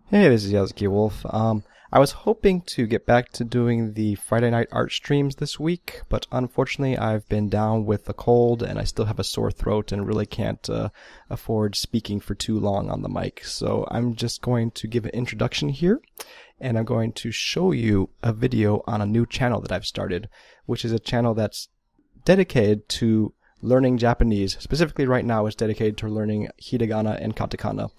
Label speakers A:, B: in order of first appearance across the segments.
A: Hey, this is Yazuki Wolf. I was hoping to get back to doing the Friday night art streams this week, but unfortunately I've been down with a cold and I still have a sore throat and really can't afford speaking for too long on the mic. So I'm just going to give an introduction here, and I'm going to show you a video on a new channel that I've started, which is a channel that's dedicated to learning Japanese. Specifically right now it's dedicated to learning hiragana and katakana.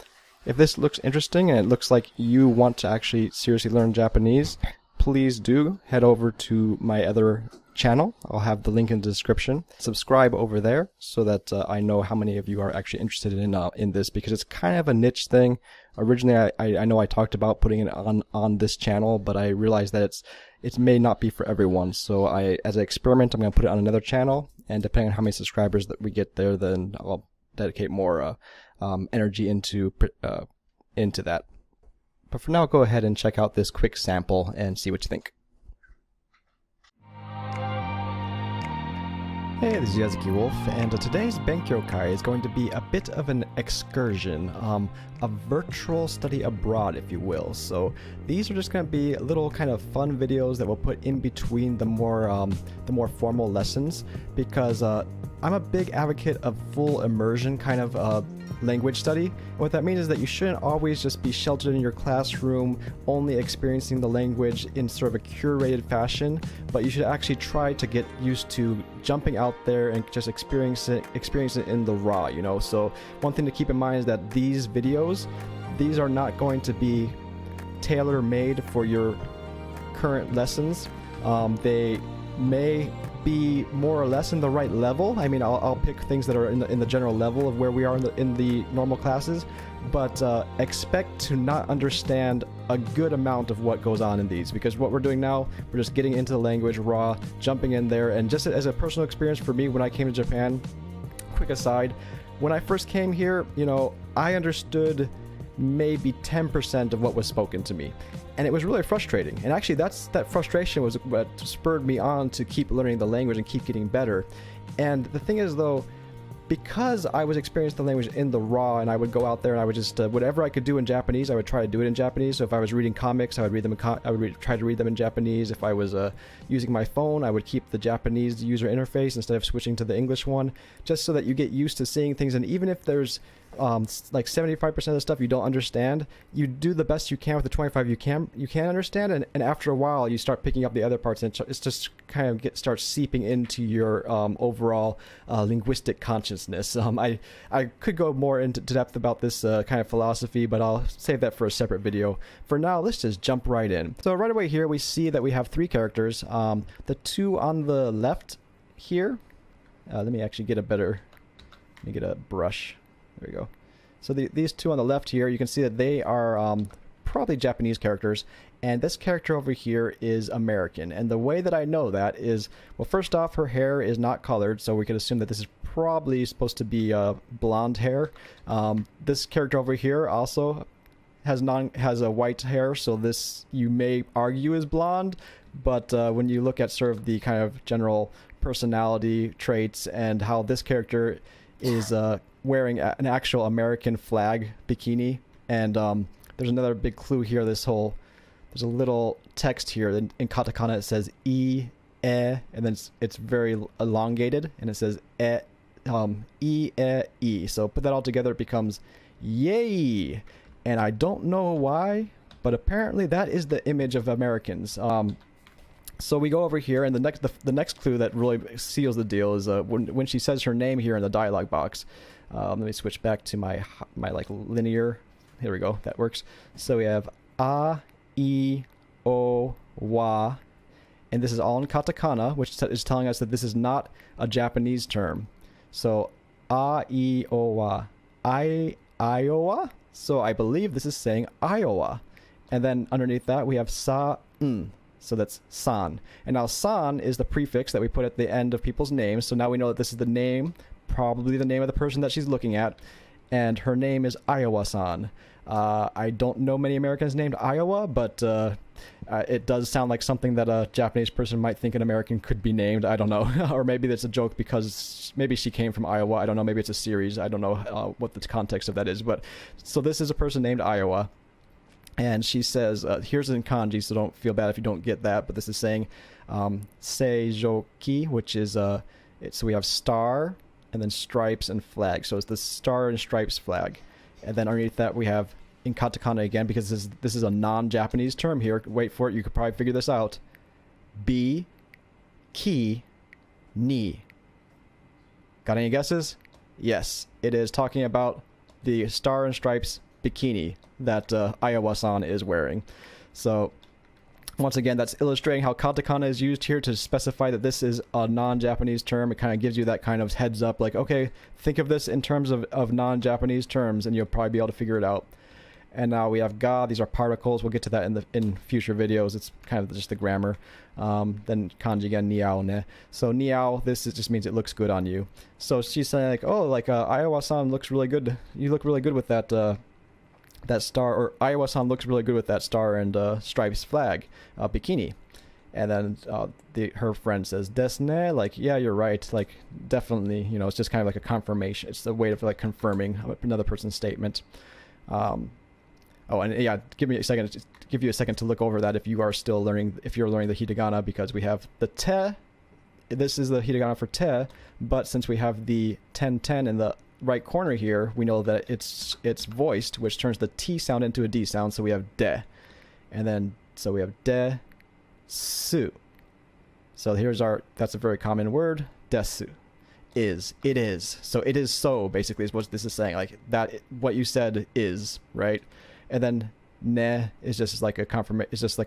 A: If this looks interesting and it looks like you want to actually seriously learn Japanese, please do head over to my other channel. I'll have the link in the description. Subscribe over there so that I know how many of you are actually interested in this, because it's kind of a niche thing. Originally, I know I talked about putting it on this channel, but I realized that it may not be for everyone. So as an experiment, I'm going to put it on another channel, and depending on how many subscribers that we get there, then I'll dedicate more energy into that. But for now, go ahead and check out this quick sample and see what you think. Hey, this is Yazuki Wolf, and today's Benkyokai is going to be a bit of an excursion, a virtual study abroad, if you will. So these are just going to be little kind of fun videos that we'll put in between the more formal lessons, because I'm a big advocate of full immersion kind of language study. And what that means is that you shouldn't always just be sheltered in your classroom, only experiencing the language in sort of a curated fashion, but you should actually try to get used to jumping out there and just experience it in the raw, you know. So one thing to keep in mind is that these videos, these are not going to be tailor-made for your current lessons. They may be more or less in the right level. I mean, I'll pick things that are in the general level of where we are in the normal classes, but expect to not understand a good amount of what goes on in these, because what we're doing now, we're just getting into the language raw, jumping in there. And just as a personal experience for me when I came to Japan, quick aside, when I first came here, you know, I understood maybe 10% of what was spoken to me, and it was really frustrating. And actually that frustration was what spurred me on to keep learning the language and keep getting better. And the thing is, though, because I was experiencing the language in the raw, and I would go out there and I would just whatever I could do in Japanese, I would try to do it in Japanese. So if I was reading comics, I would read them try to read them in Japanese. If I was using my phone, I would keep the Japanese user interface instead of switching to the English one, just so that you get used to seeing things. And even if there's like 75% of the stuff you don't understand, you do the best you can with the 25 you can understand, and after a while you start picking up the other parts, and it's just kind of starts seeping into your overall linguistic consciousness. I could go more into depth about this kind of philosophy, but I'll save that for a separate video. For now, let's just jump right in. So right away here we see that we have three characters. The two on the left here, let me actually get a brush. There we go. So these two on the left here, you can see that they are probably Japanese characters, and this character over here is American. And the way that I know that is, well, first off, her hair is not colored, so we could assume that this is probably supposed to be blonde hair. This character over here also has a white hair, so this you may argue is blonde, but when you look at sort of the kind of general personality traits and how this character is wearing an actual American flag bikini, and there's another big clue here. There's a little text here in katakana. It says e, and then it's very elongated, and it says e. So put that all together, it becomes yay. And I don't know why, but apparently that is the image of Americans. So we go over here, and the next clue that really seals the deal is when she says her name here in the dialogue box. Let me switch back to my like linear. Here we go. That works. So we have a, I, o, wa, and this is all in katakana, which is telling us that this is not a Japanese term. So a, I, o, wa, Iowa. So I believe this is saying Iowa. And then underneath that we have sa, n. So that's san. And now san is the prefix that we put at the end of people's names. So now we know that this is the name, probably the name of the person that she's looking at. And her name is Iowa-san. I don't know many Americans named Iowa, but it does sound like something that a Japanese person might think an American could be named. I don't know. Or maybe that's a joke because maybe she came from Iowa. I don't know. Maybe it's a series. I don't know what the context of that is. But so this is a person named Iowa. And she says, here's in kanji, so don't feel bad if you don't get that, but this is saying seijoki, which is, so we have star, and then stripes and flag. So it's the star and stripes flag. And then underneath that we have, in katakana again, because this is a non-Japanese term here, wait for it, you could probably figure this out, bi, ki, ni. Got any guesses? Yes, it is talking about the star and stripes bikini that Iowa-san is wearing. So once again, that's illustrating how katakana is used here to specify that this is a non-Japanese term. It kind of gives you that kind of heads up, like, okay, think of this in terms of non-Japanese terms, and you'll probably be able to figure it out. And now we have ga. These are particles. We'll get to that in future videos. It's kind of just the grammar. Then kanji again, niao ne. So niao, just means it looks good on you. So she's saying like, oh, like Iowa-san looks really good. You look really good with that that star, or Iowa-san looks really good with that star and stripes flag bikini. And then her friend says, desu ne, like, yeah, you're right, like, definitely, you know, it's just kind of like a confirmation. It's a way of like confirming another person's statement. Oh, and yeah, give you a second to look over that if you are still learning, if you're learning the hiragana, because we have the te. This is the hiragana for te, but since we have the ten in the right corner here, we know that it's voiced, which turns the T sound into a D sound, so we have de. And then, so we have de, su. So that's a very common word, desu. It is. So it is so, basically, is what this is saying. Like, that, what you said is, right? And then ne is just like a confirmation, it's just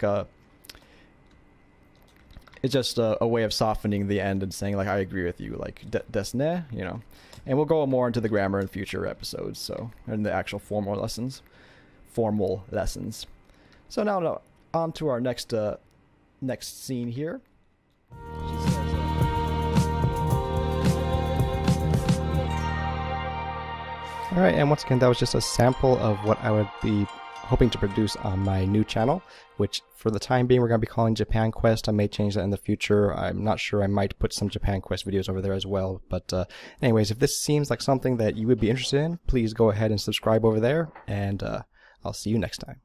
A: a way of softening the end and saying, like, I agree with you, like, desu ne, you know. And we'll go more into the grammar in future episodes, so, in the actual formal lessons. So now on to our next scene here. Alright, and once again, that was just a sample of what I would be hoping to produce on my new channel, which for the time being we're going to be calling Japan Quest. I may change that in the future. I'm not sure. I might put some Japan Quest videos over there as well. But anyways, if this seems like something that you would be interested in, please go ahead and subscribe over there, and I'll see you next time.